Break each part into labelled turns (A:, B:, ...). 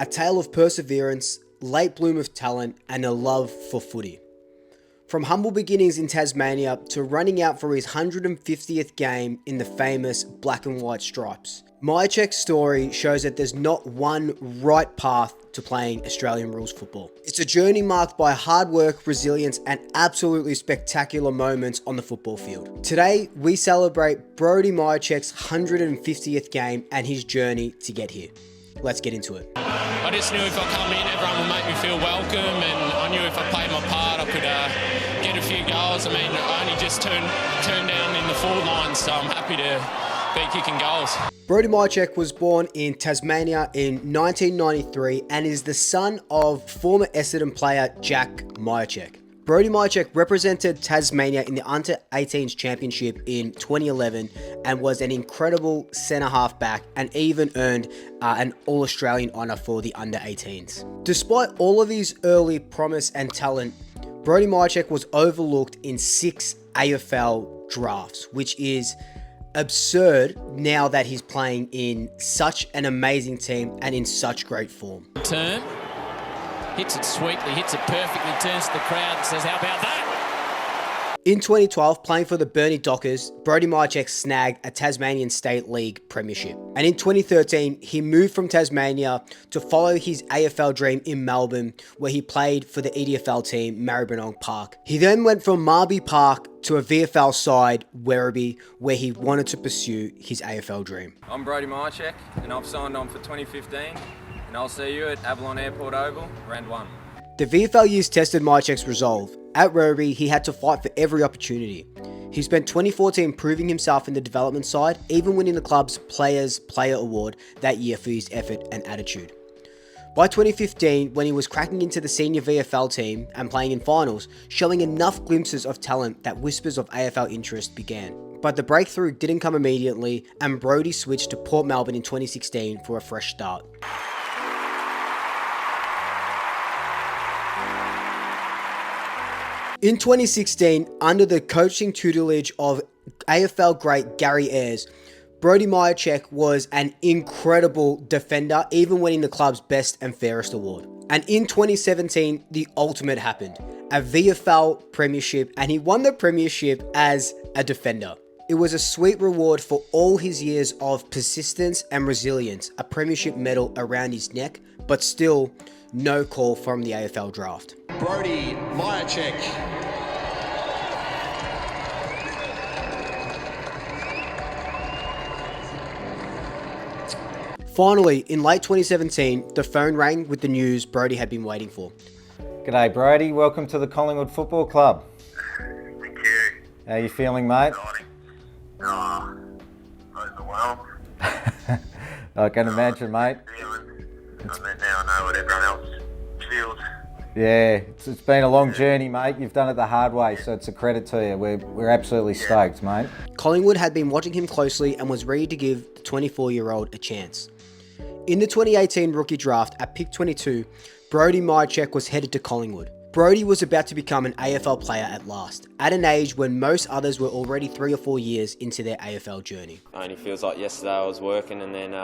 A: a tale of perseverance, late bloom of talent, and a love for footy. From humble beginnings in Tasmania to running out for his 150th game in the famous black and white stripes, Mihocek's story shows that there's not one right path to playing Australian rules football. It's a journey marked by hard work, resilience, and absolutely spectacular moments on the football field. Today, we celebrate Brody Mihocek's 150th game and his journey to get here. Let's get into it.
B: I just knew if I come in, everyone would make me feel welcome, and I knew if I played my part, I could get a few goals. I mean, I only just turned down in the forward line, so I'm happy to be kicking goals.
A: Brody Mihocek was born in Tasmania in 1993 and is the son of former Essendon player Jack Mihocek. Brody Mihocek represented Tasmania in the Under-18s Championship in 2011 and was an incredible centre-half back and even earned an All-Australian honour for the Under-18s. Despite all of his early promise and talent, Brody Mihocek was overlooked in 6 AFL drafts, which is absurd now that he's playing in such an amazing team and in such great form.
B: Turn. Hits it sweetly, hits it perfectly, turns to the crowd and says, how about that?
A: In 2012, playing for the Burnie Dockers, Brody Mihocek snagged a Tasmanian State League Premiership. And in 2013, he moved from Tasmania to follow his AFL dream in Melbourne, where he played for the EDFL team, Maribyrnong Park. He then went from Marby Park to a VFL side, Werribee, where he wanted to pursue his AFL dream.
C: I'm Brody Mihocek, and I've signed on for 2015. And I'll see you at Avalon Airport Oval, round 1.
A: The VFL years tested Mihocek's resolve. At Werribee, he had to fight for every opportunity. He spent 2014 proving himself in the development side, even winning the club's Players' Player Award that year for his effort and attitude. By 2015, when he was cracking into the senior VFL team and playing in finals, showing enough glimpses of talent that whispers of AFL interest began. But the breakthrough didn't come immediately, and Brody switched to Port Melbourne in 2016 for a fresh start. In 2016, under the coaching tutelage of AFL great Gary Ayres, Brody Mihocek was an incredible defender, even winning the club's best and fairest award. And in 2017, the ultimate happened, a VFL Premiership, and he won the Premiership as a defender. It was a sweet reward for all his years of persistence and resilience, a Premiership medal around his neck, but still no call from the AFL draft.
D: Brody Mihocek.
A: Finally, in late 2017, the phone rang with the news Brody had been waiting for.
E: G'day Brody, welcome to the Collingwood Football Club.
F: Thank you.
E: How are you feeling, mate?
F: Exciting. Overwhelmed.
E: I can imagine, mate.
F: Now I know what everyone else feels.
E: Yeah, it's been a long journey, mate. You've done it the hard way, so it's a credit to you. We're absolutely stoked, mate.
A: Collingwood had been watching him closely and was ready to give the 24-year-old a chance. In the 2018 rookie draft at pick 22, Brody Mihocek was headed to Collingwood. Brody was about to become an AFL player at last, at an age when most others were already 3 or 4 years into their AFL journey.
C: It only feels like yesterday I was working, and then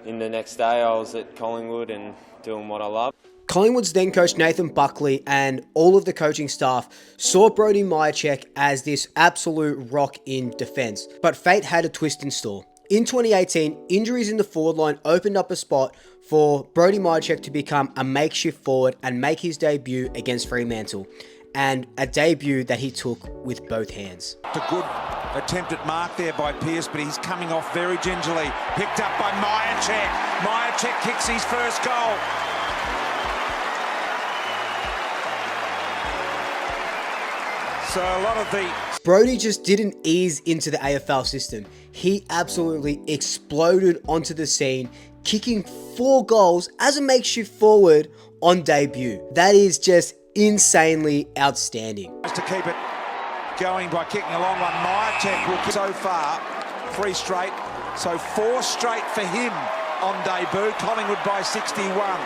C: in the next day I was at Collingwood and doing what I love.
A: Collingwood's then coach Nathan Buckley and all of the coaching staff saw Brody Mihocek as this absolute rock in defence, but fate had a twist in store. In 2018, injuries in the forward line opened up a spot for Brody Mihocek to become a makeshift forward and make his debut against Fremantle, and a debut that he took with both hands.
G: A good attempt at mark there by Pearce, but he's coming off very gingerly. Picked up by Mihocek. Mihocek kicks his first goal. So a lot of the...
A: Brody just didn't ease into the AFL system. He absolutely exploded onto the scene, kicking 4 goals as a makeshift forward on debut. That is just insanely outstanding.
G: To keep it going by kicking a long one, Mihocek will kick so far 3 straight, so 4 straight for him on debut. Collingwood by 61.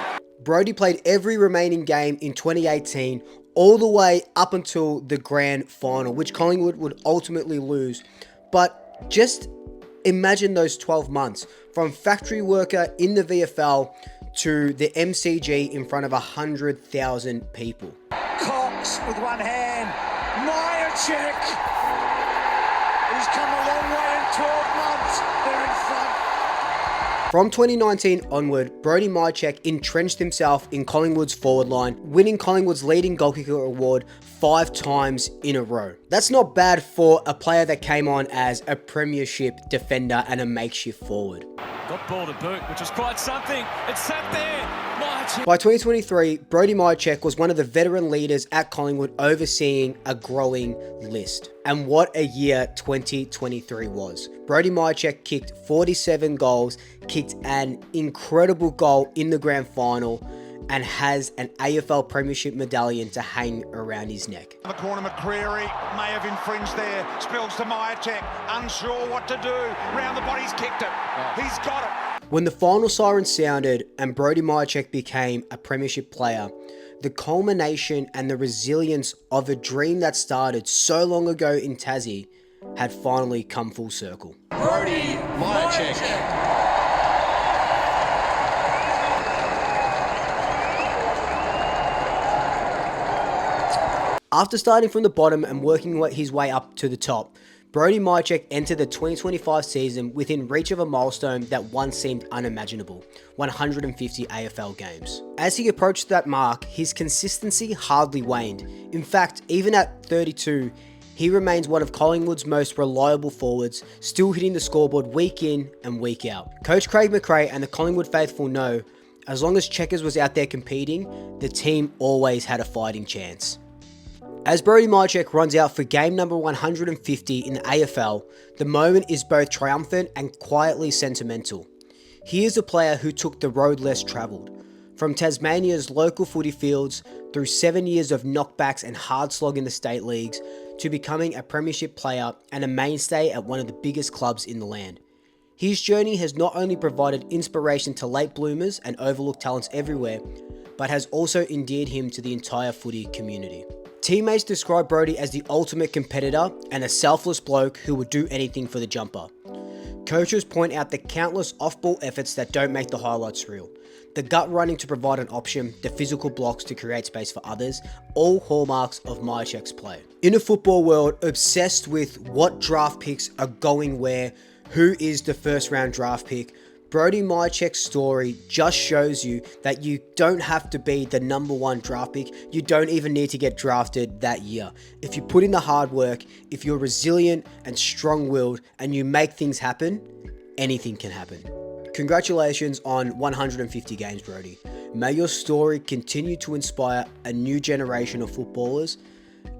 A: Brody played every remaining game in 2018 all the way up until the grand final, which Collingwood would ultimately lose. But just imagine those 12 months from factory worker in the VFL to the MCG in front of 100,000 people.
G: Cox with one hand. Mihocek. He's come a long way in 12 months. They're in front.
A: From 2019 onward, Brody Mihocek entrenched himself in Collingwood's forward line, winning Collingwood's leading goalkicker award 5 times in a row. That's not bad for a player that came on as a Premiership defender and a makeshift forward.
H: Got ball to boot, which was quite something. It's sat there. Mihocek.
A: By 2023, Brody Mihocek was one of the veteran leaders at Collingwood, overseeing a growing list. And what a year 2023 was. Brody Mihocek kicked 47 goals, kicked an incredible goal in the grand final, and has an AFL Premiership medallion to hang around his neck.
G: The corner, McCreary may have infringed there. Spills to Mihocek, unsure what to do. Round the body's kicked it. He's got it.
A: When the final siren sounded and Brody Mihocek became a Premiership player, the culmination and the resilience of a dream that started so long ago in Tassie had finally come full circle.
D: Brody Mihocek.
A: After starting from the bottom and working his way up to the top, Brody Mihocek entered the 2025 season within reach of a milestone that once seemed unimaginable: 150 AFL games. As he approached that mark, his consistency hardly waned. In fact, even at 32, he remains one of Collingwood's most reliable forwards, still hitting the scoreboard week in and week out. Coach Craig McRae and the Collingwood faithful know, as long as Checkers was out there competing, the team always had a fighting chance. As Brody Mihocek runs out for game number 150 in the AFL, the moment is both triumphant and quietly sentimental. He is a player who took the road less travelled. From Tasmania's local footy fields, through 7 years of knockbacks and hard slog in the state leagues, to becoming a Premiership player and a mainstay at one of the biggest clubs in the land. His journey has not only provided inspiration to late bloomers and overlooked talents everywhere, but has also endeared him to the entire footy community. Teammates describe Brody as the ultimate competitor and a selfless bloke who would do anything for the jumper. Coaches point out the countless off-ball efforts that don't make the highlights reel. The gut running to provide an option, the physical blocks to create space for others, all hallmarks of Mihocek's play. In a football world obsessed with what draft picks are going where, who is the first round draft pick, Brody Mihocek's story just shows you that you don't have to be the number 1 draft pick. You don't even need to get drafted that year. If you put in the hard work, if you're resilient and strong-willed and you make things happen, anything can happen. Congratulations on 150 games, Brody. May your story continue to inspire a new generation of footballers,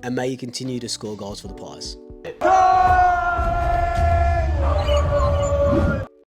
A: and may you continue to score goals for the Pies.